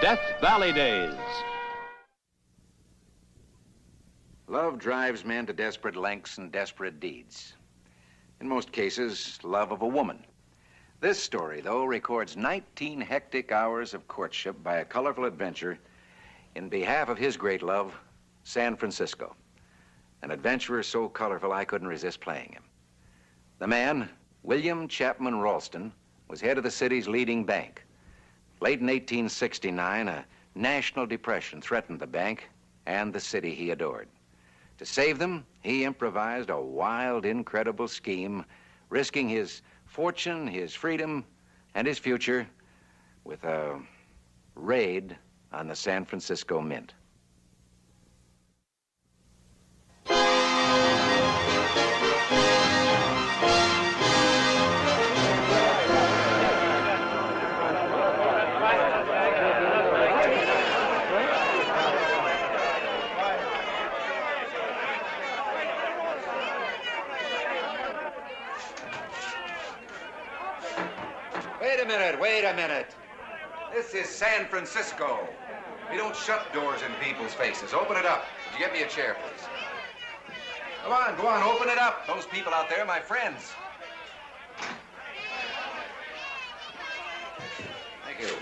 Death Valley Days. Love drives men to desperate lengths and desperate deeds. In most cases, love of a woman. This story, though, records 19 hectic hours of courtship by a colorful adventurer in behalf of his great love, San Francisco. An adventurer so colorful I couldn't resist playing him. The man, William Chapman Ralston, was head of the city's leading bank. Late in 1869, a national depression threatened the bank and the city he adored. To save them, he improvised a wild, incredible scheme, risking his fortune, his freedom, and his future with a raid on the San Francisco Mint. Wait a minute. This is San Francisco. We don't shut doors in people's faces. Open it up. Would you get me a chair, please? Go on, open it up. Those people out there are my friends. Thank you.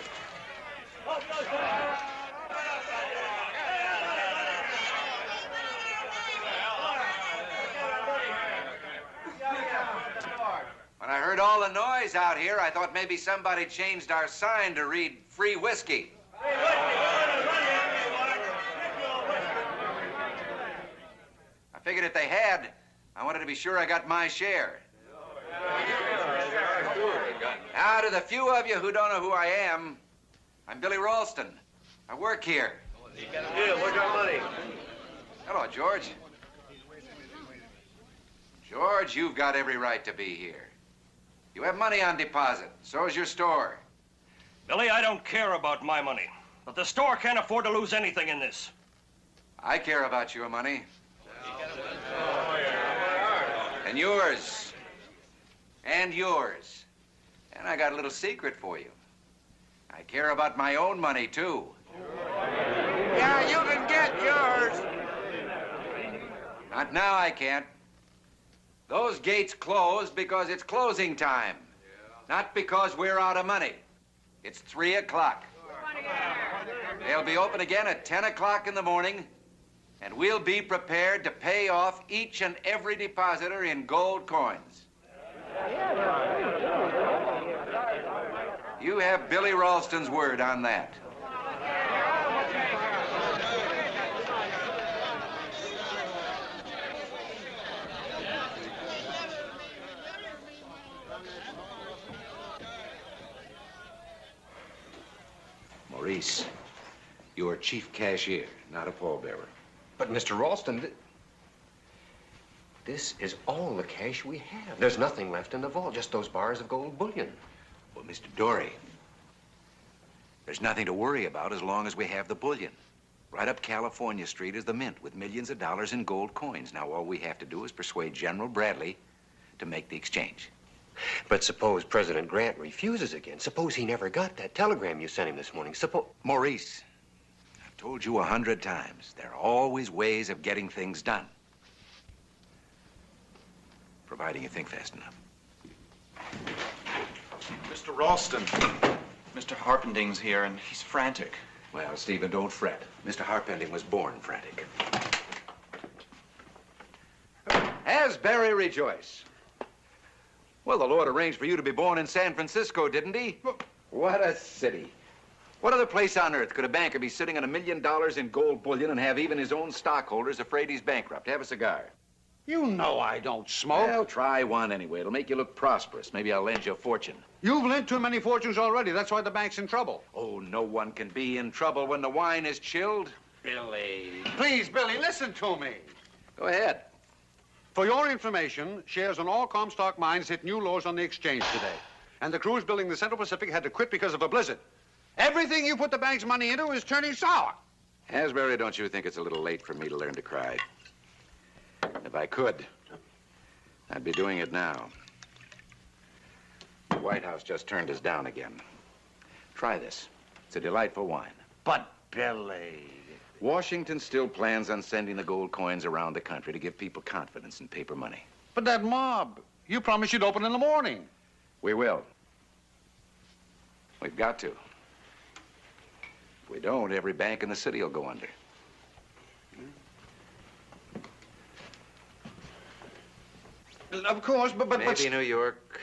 When I heard all the noise out here, I thought maybe somebody changed our sign to read free whiskey. I figured if they had, I wanted to be sure I got my share. Now, to the few of you who don't know who I am, I'm Billy Ralston. I work here. Yeah, where's our money? Hello, George. George, you've got every right to be here. You have money on deposit. So's your store. Billy, I don't care about my money, but the store can't afford to lose anything in this. I care about your money. And yours. And yours. And I got a little secret for you. I care about my own money, too. Yeah, you can get yours. Not now, I can't. Those gates closed because it's closing time. Not because we're out of money. It's 3 o'clock. They'll be open again at 10 o'clock in the morning, and we'll be prepared to pay off each and every depositor in gold coins. You have Billy Ralston's word on that. Maurice, you're chief cashier, not a pallbearer. But, Mr. Ralston, this is all the cash we have. There's nothing left in the vault, just those bars of gold bullion. Well, Mr. Dory, there's nothing to worry about as long as we have the bullion. Right up California Street is the mint with millions of dollars in gold coins. Now, all we have to do is persuade General Bradley to make the exchange. But suppose President Grant refuses again. Suppose he never got that telegram you sent him this morning. Maurice, I've told you 100 times, there are always ways of getting things done. Providing you think fast enough. Mr. Ralston, Mr. Harpending's here, and he's frantic. Well, Stephen, don't fret. Mr. Harpending was born frantic. Asbury rejoice. Well, the Lord arranged for you to be born in San Francisco, didn't he? What a city. What other place on earth could a banker be sitting on $1 million in gold bullion and have even his own stockholders afraid he's bankrupt? Have a cigar. You know I don't smoke. Well, try one anyway. It'll make you look prosperous. Maybe I'll lend you a fortune. You've lent too many fortunes already. That's why the bank's in trouble. Oh, no one can be in trouble when the wine is chilled. Billy. Please, Billy, listen to me. Go ahead. For your information, shares on all Comstock mines hit new lows on the exchange today. And the crews building the Central Pacific had to quit because of a blizzard. Everything you put the bank's money into is turning sour. Asbury, don't you think it's a little late for me to learn to cry? If I could, I'd be doing it now. The White House just turned us down again. Try this. It's a delightful wine. But, Billy... Washington still plans on sending the gold coins around the country to give people confidence in paper money. But that mob, you promised you'd open in the morning. We will. We've got to. If we don't, every bank in the city will go under. Of course, but... Maybe New York,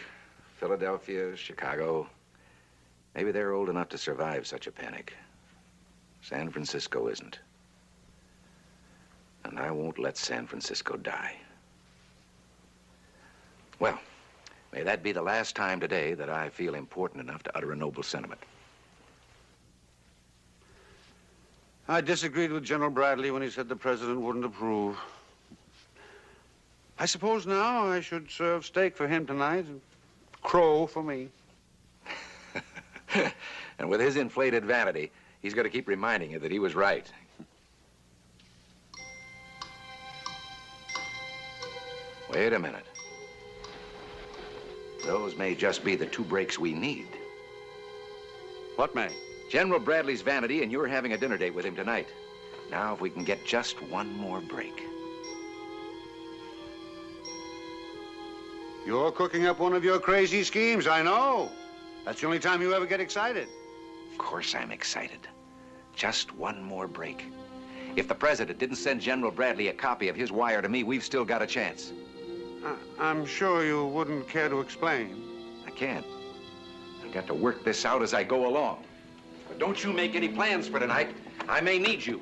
Philadelphia, Chicago. Maybe they're old enough to survive such a panic. San Francisco isn't. And I won't let San Francisco die. Well, may that be the last time today that I feel important enough to utter a noble sentiment. I disagreed with General Bradley when he said the president wouldn't approve. I suppose now I should serve steak for him tonight and crow for me. And with his inflated vanity, he's going to keep reminding you that he was right. Wait a minute. Those may just be the 2 breaks we need. What may? General Bradley's vanity, and you're having a dinner date with him tonight. Now, if we can get just one more break. You're cooking up one of your crazy schemes, I know. That's the only time you ever get excited. Of course I'm excited. Just one more break. If the president didn't send General Bradley a copy of his wire to me, we've still got a chance. I'm sure you wouldn't care to explain. I can't. I've got to work this out as I go along. But don't you make any plans for tonight. I may need you.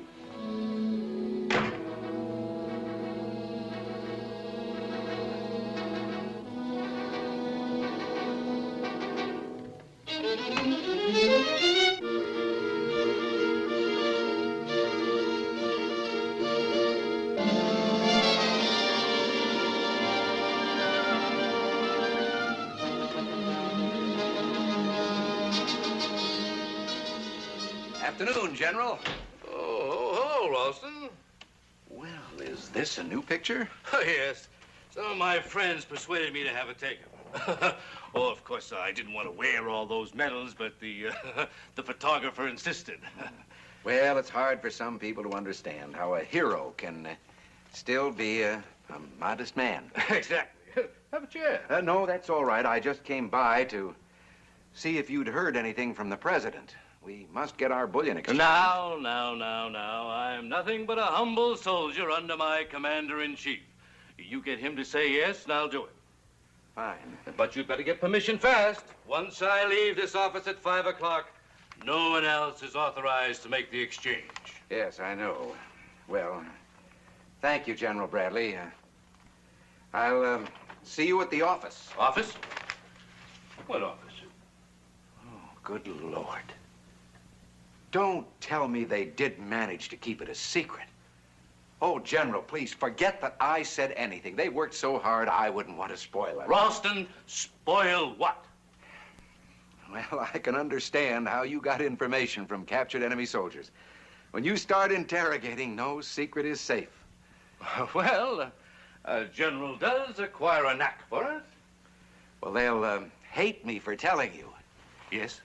Afternoon, General. Oh, hello, Ralston. Well, is this a new picture? Oh, yes. Some of my friends persuaded me to have it taken. Oh, of course, I didn't want to wear all those medals, but the photographer insisted. Well, it's hard for some people to understand how a hero can still be a modest man. Exactly. Have a chair. No, that's all right. I just came by to see if you'd heard anything from the president. We must get our bullion exchange. Now. I am nothing but a humble soldier under my commander-in-chief. You get him to say yes, and I'll do it. Fine. But you'd better get permission fast. Once I leave this office at 5 o'clock, no one else is authorized to make the exchange. Yes, I know. Well, thank you, General Bradley. I'll see you at the office. Office? What office? Oh, good Lord. Don't tell me they did manage to keep it a secret. Oh, General, please, forget that I said anything. They worked so hard, I wouldn't want to spoil it. Ralston, spoil what? Well, I can understand how you got information from captured enemy soldiers. When you start interrogating, no secret is safe. Well, a general does acquire a knack for it. Well, they'll hate me for telling you. Yes?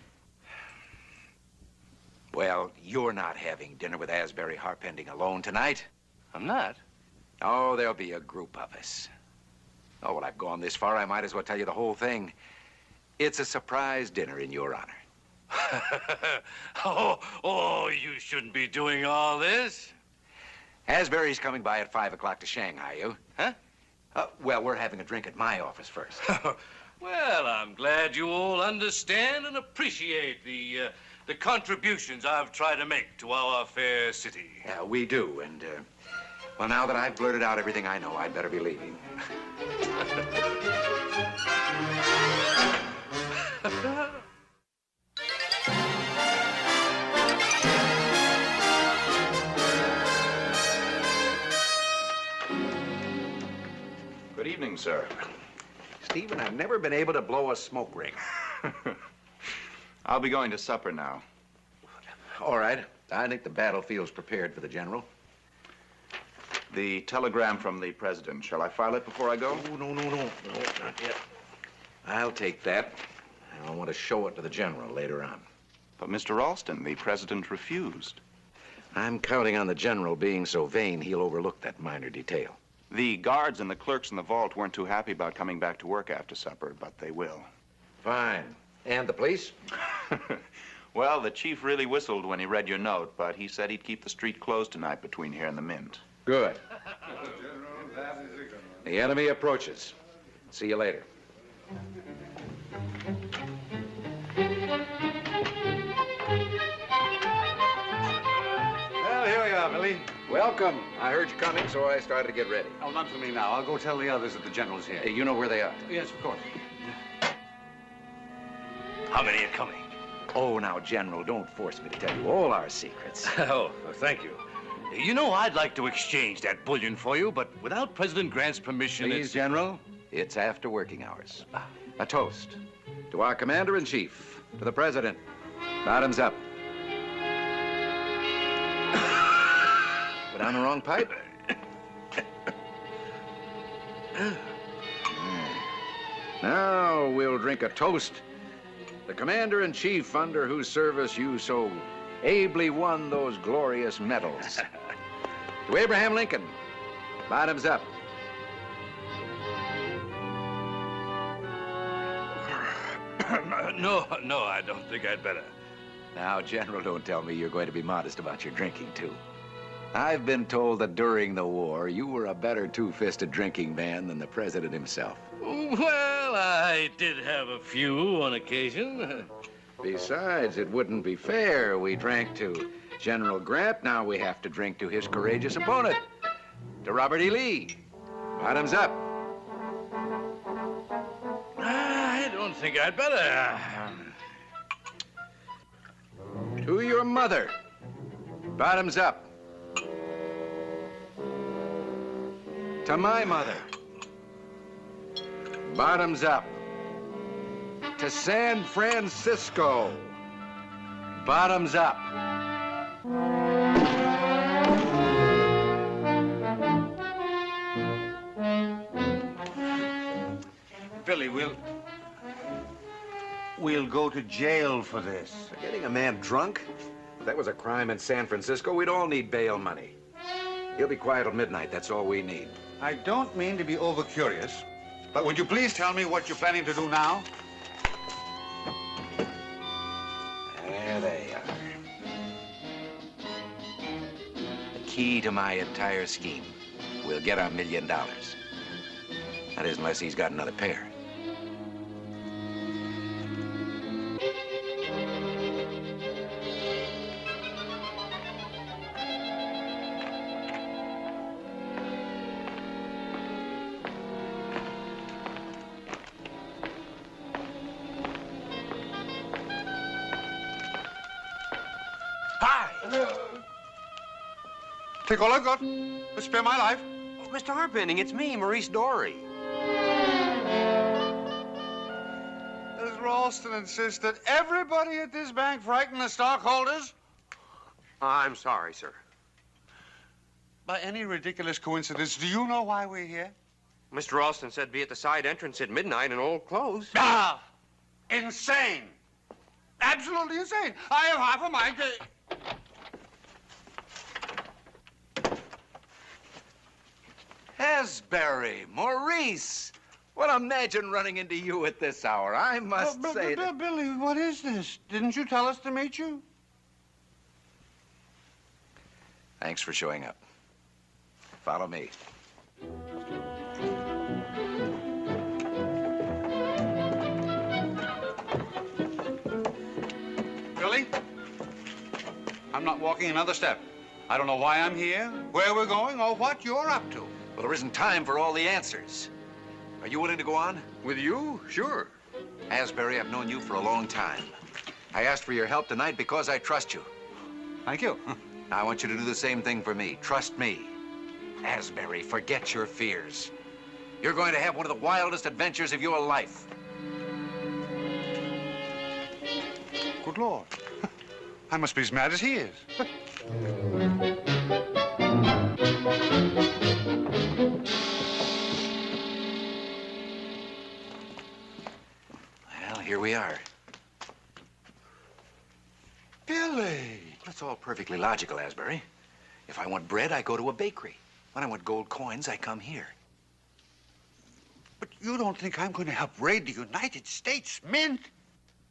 Well, you're not having dinner with Asbury Harpending alone tonight. I'm not. Oh, there'll be a group of us. Oh, well, I've gone this far, I might as well tell you the whole thing. It's a surprise dinner in your honor. Oh, you shouldn't be doing all this. Asbury's coming by at 5 o'clock to Shanghai you. Huh? Well, we're having a drink at my office first. Well, I'm glad you all understand and appreciate the contributions I've tried to make to our fair city. Yeah, we do, and, well, now that I've blurted out everything I know, I'd better be leaving. Good evening, sir. Stephen, I've never been able to blow a smoke ring. I'll be going to supper now. All right. I think the battlefield's prepared for the general. The telegram from the president. Shall I file it before I go? Oh, no, not yet. I'll take that. I want to show it to the general later on. But, Mr. Ralston, the president refused. I'm counting on the general being so vain he'll overlook that minor detail. The guards and the clerks in the vault weren't too happy about coming back to work after supper, but they will. Fine. And the police? Well, the chief really whistled when he read your note, but he said he'd keep the street closed tonight between here and the Mint. Good. The enemy approaches. See you later. Well, here we are, Billy. Welcome. I heard you coming, so I started to get ready. Oh, not for me now. I'll go tell the others that the general's here. Hey, you know where they are? Yes, of course. How many are coming? Oh, now, General, don't force me to tell you all our secrets. Oh, thank you. You know, I'd like to exchange that bullion for you, but without President Grant's permission, Please, General, it's after working hours. A toast to our Commander-in-Chief, to the President. Bottoms up. Put on the wrong pipe? Now we'll drink a toast. The Commander-in-Chief under whose service you so ably won those glorious medals. To Abraham Lincoln, bottoms up. No, I don't think I'd better. Now, General, don't tell me you're going to be modest about your drinking, too. I've been told that during the war, you were a better two-fisted drinking man than the president himself. Well, I did have a few on occasion. Besides, it wouldn't be fair. We drank to General Grant. Now we have to drink to his courageous opponent, to Robert E. Lee. Bottoms up. I don't think I'd better. To your mother. Bottoms up. To my mother. Bottoms up. To San Francisco. Bottoms up. Billy, we'll go to jail for this. For getting a man drunk? If that was a crime in San Francisco, we'd all need bail money. He'll be quiet till midnight. That's all we need. I don't mean to be over-curious, but would you please tell me what you're planning to do now? There they are. The key to my entire scheme. We'll get our $1 million. That is, unless he's got another pair. Take all I've got. Spare my life. Oh, Mr. Harpending, it's me, Maurice Dory. Does Ralston insist that everybody at this bank frighten the stockholders? I'm sorry, sir. By any ridiculous coincidence, do you know why we're here? Mr. Ralston said be at the side entrance at midnight in old clothes. Ah! Insane! Absolutely insane! I have half a mind to... Asbury, Maurice. Well, imagine running into you at this hour. I must say that... Billy, what is this? Didn't you tell us to meet you? Thanks for showing up. Follow me. Billy? I'm not walking another step. I don't know why I'm here, where we're going, or what you're up to. Well, there isn't time for all the answers. Are you willing to go on? With you? Sure. Asbury, I've known you for a long time. I asked for your help tonight because I trust you. Thank you. Now, I want you to do the same thing for me. Trust me. Asbury, forget your fears. You're going to have one of the wildest adventures of your life. Good Lord. I must be as mad as he is. Well, here we are. That's all perfectly logical, Asbury. If I want bread, I go to a bakery. When I want gold coins, I come here. But you don't think I'm going to help raid the United States Mint?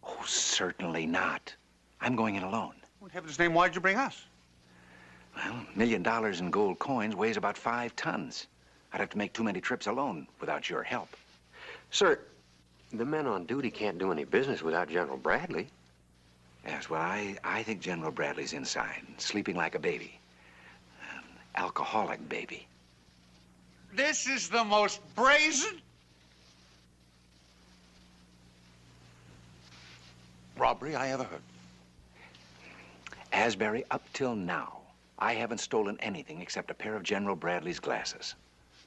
Oh, certainly not. I'm going in alone. In heaven's name, why'd you bring us? Well, $1 million in gold coins weighs about 5 tons. I'd have to make too many trips alone without your help. Sir, the men on duty can't do any business without General Bradley. Yes, well, I think General Bradley's inside, sleeping like a baby. An alcoholic baby. This is the most brazen robbery I ever heard. Asbury, up till now, I haven't stolen anything except a pair of General Bradley's glasses.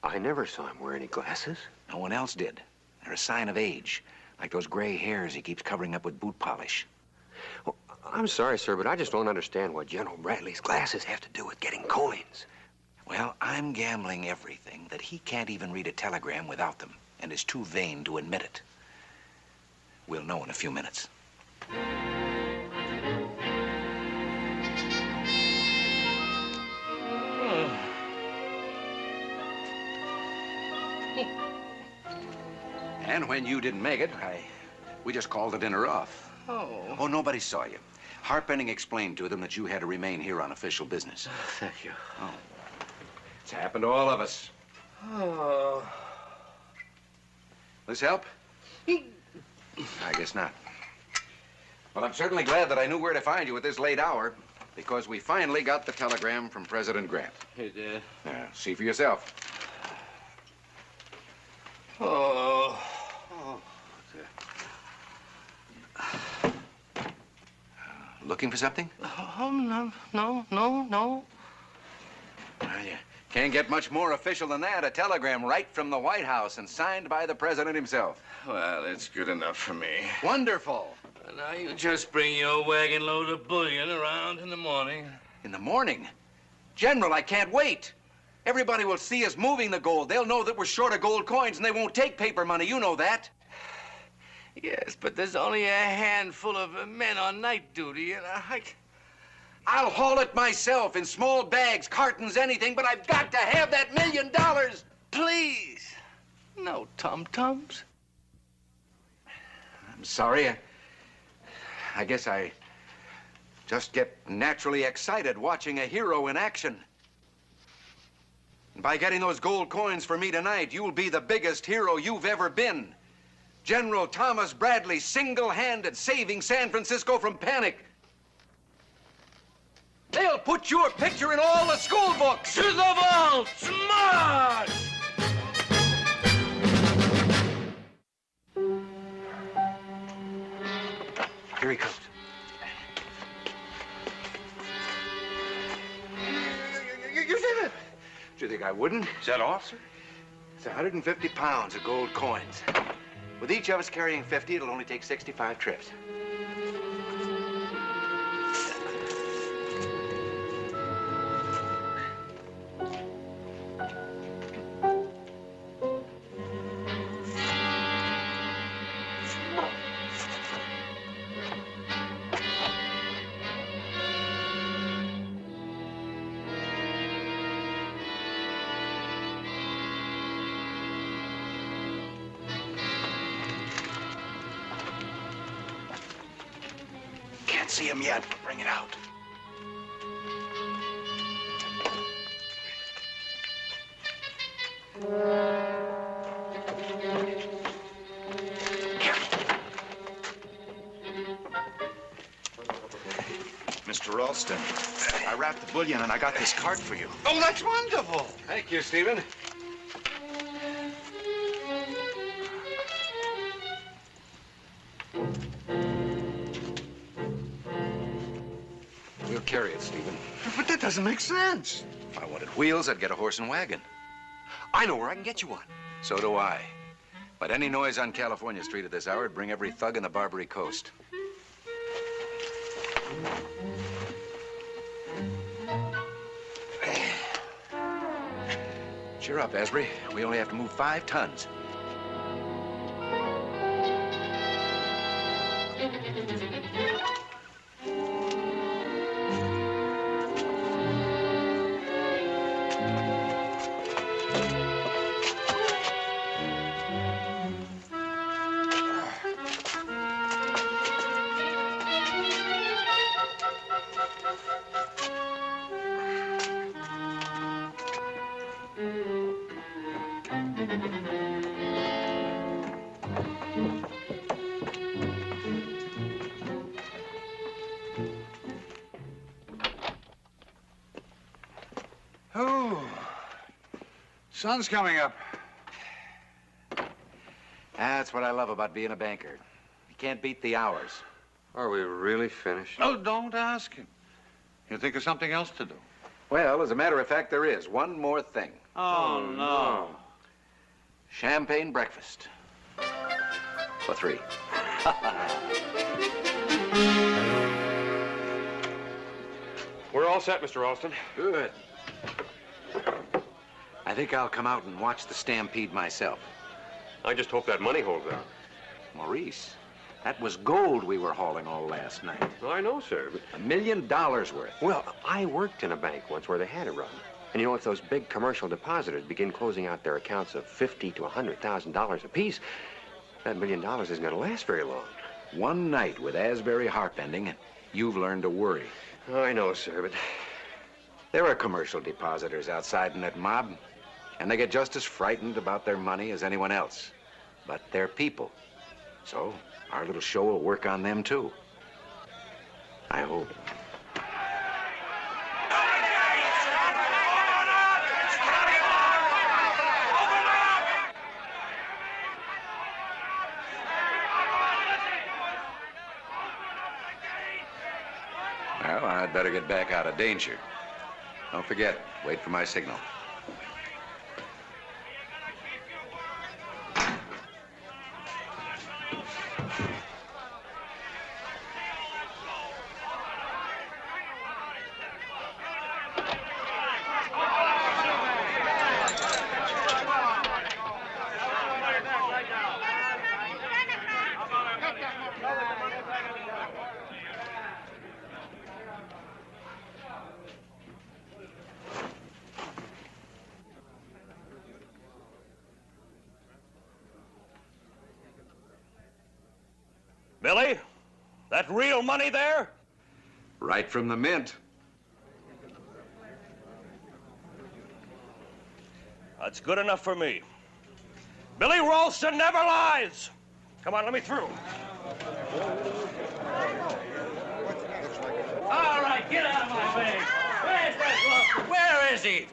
I never saw him wear any glasses. No one else did. They're a sign of age, like those gray hairs he keeps covering up with boot polish. Well, I'm sorry, sir, but I just don't understand what General Bradley's glasses have to do with getting coins. Well, I'm gambling everything that he can't even read a telegram without them and is too vain to admit it. We'll know in a few minutes. And when you didn't make it, we just called the dinner off. Oh, nobody saw you. Harpenning explained to them that you had to remain here on official business. Thank you. Oh. It's happened to all of us. Oh. This help? I guess not. Well, I'm certainly glad that I knew where to find you at this late hour, because we finally got the telegram from President Grant. You did? See for yourself. Oh. Looking for something? No. Well, you can't get much more official than that. A telegram right from the White House and signed by the president himself. Well, it's good enough for me. Wonderful. Now you just bring your wagon load of bullion around in the morning. In the morning? General, I can't wait. Everybody will see us moving the gold. They'll know that we're short of gold coins, and they won't take paper money. You know that. Yes, but there's only a handful of men on night duty, and I'll haul it myself in small bags, cartons, anything, but I've got to have that $1 million. Please. No tum-tums. I'm sorry. I guess I just get naturally excited watching a hero in action. And by getting those gold coins for me tonight, you'll be the biggest hero you've ever been. General Thomas Bradley, single-handed, saving San Francisco from panic. They'll put your picture in all the school books. To the vaults, march! Here he comes. You did it. Do you think I wouldn't? Is that all, sir? It's 150 pounds of gold coins. With each of us carrying 50, it'll only take 65 trips. Can't see him yet, but bring it out. Mr. Ralston, I wrapped the bullion and I got this card for you. Oh, that's wonderful. Thank you, Stephen. We'll carry it, Stephen. But that doesn't make sense. If I wanted wheels, I'd get a horse and wagon. I know where I can get you one. So do I. But any noise on California Street at this hour would bring every thug in the Barbary Coast. Cheer up, Asbury. We only have to move 5 tons. Oh, sun's coming up. That's what I love about being a banker. You can't beat the hours. Are we really finished? Oh, don't ask him. He'll think of something else to do. Well, as a matter of fact, there is one more thing. Oh, no. Champagne breakfast. For 3. We're all set, Mr. Ralston. Good. I think I'll come out and watch the stampede myself. I just hope that money holds out. Maurice, that was gold we were hauling all last night. Well, I know, sir, but... $1 million worth. Well, I worked in a bank once where they had a run. And you know, if those big commercial depositors begin closing out their accounts of $50,000 to $100,000 apiece, that $1 million isn't going to last very long. One night with Asbury harp ending, you've learned to worry. Oh, I know, sir, but... There are commercial depositors outside in that mob, and they get just as frightened about their money as anyone else. But they're people. So our little show will work on them, too. I hope. Well, I'd better get back out of danger. Don't forget, wait for my signal. Billy, that real money there? Right from the mint. That's good enough for me. Billy Ralston never lies. Come on, let me through. All right, get out of my way. Where's that Ralston? Where is he?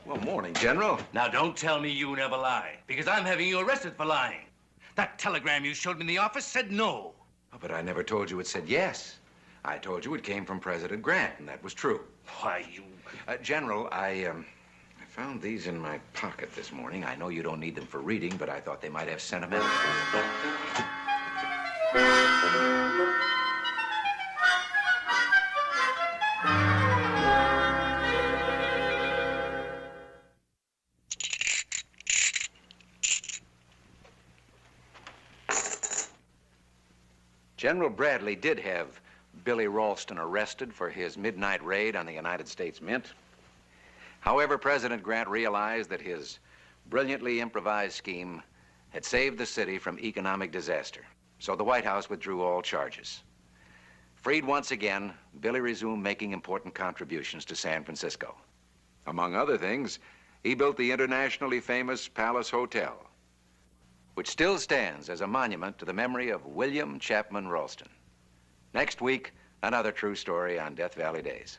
Well, morning, General. Now, don't tell me you never lie, because I'm having you arrested for lying. That telegram you showed me in the office said no. Oh, but I never told you it said yes. I told you it came from President Grant, and that was true. Why, you... General, I found these in my pocket this morning. I know you don't need them for reading, but I thought they might have sentimental. General Bradley did have Billy Ralston arrested for his midnight raid on the United States Mint. However, President Grant realized that his brilliantly improvised scheme had saved the city from economic disaster. So the White House withdrew all charges. Freed once again, Billy resumed making important contributions to San Francisco. Among other things, he built the internationally famous Palace Hotel, which still stands as a monument to the memory of William Chapman Ralston. Next week, another true story on Death Valley Days.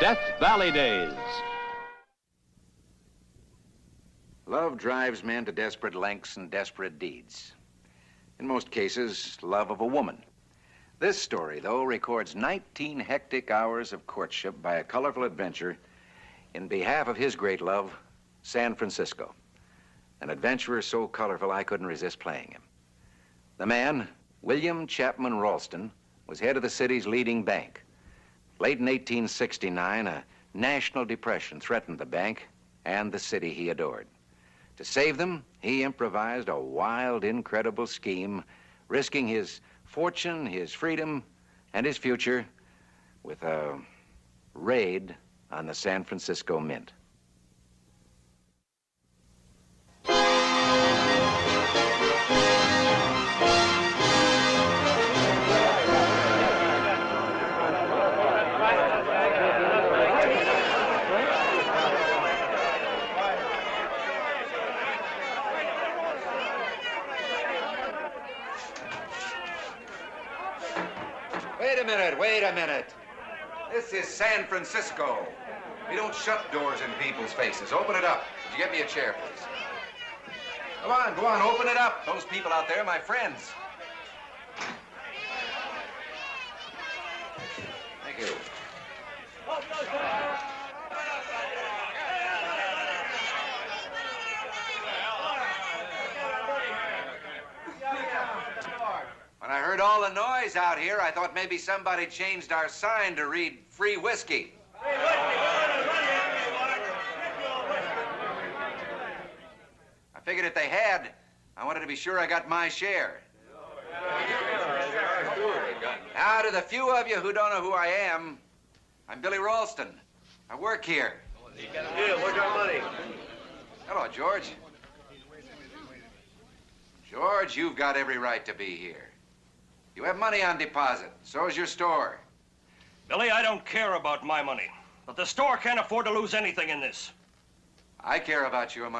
Death Valley Days. Love drives men to desperate lengths and desperate deeds. In most cases, love of a woman. This story, though, records 19 hectic hours of courtship by a colorful adventurer in behalf of his great love, San Francisco. An adventurer so colorful I couldn't resist playing him. The man, William Chapman Ralston, was head of the city's leading bank. Late in 1869, a national depression threatened the bank and the city he adored. To save them, he improvised a wild, incredible scheme, risking his fortune, his freedom, and his future with a raid on the San Francisco Mint. Wait a minute. This is San Francisco. We don't shut doors in people's faces. Open it up. Would you get me a chair, please? Go on, open it up. Those people out there are my friends. Thank you. When I heard all the noise out here, I thought maybe somebody changed our sign to read free whiskey. I figured if they had, I wanted to be sure I got my share. Now, to the few of you who don't know who I am, I'm Billy Ralston. I work here. Yeah, where's our money? Hello, George. George, you've got every right to be here. You have money on deposit. So's your store. Billy, I don't care about my money. But the store can't afford to lose anything in this. I care about your money.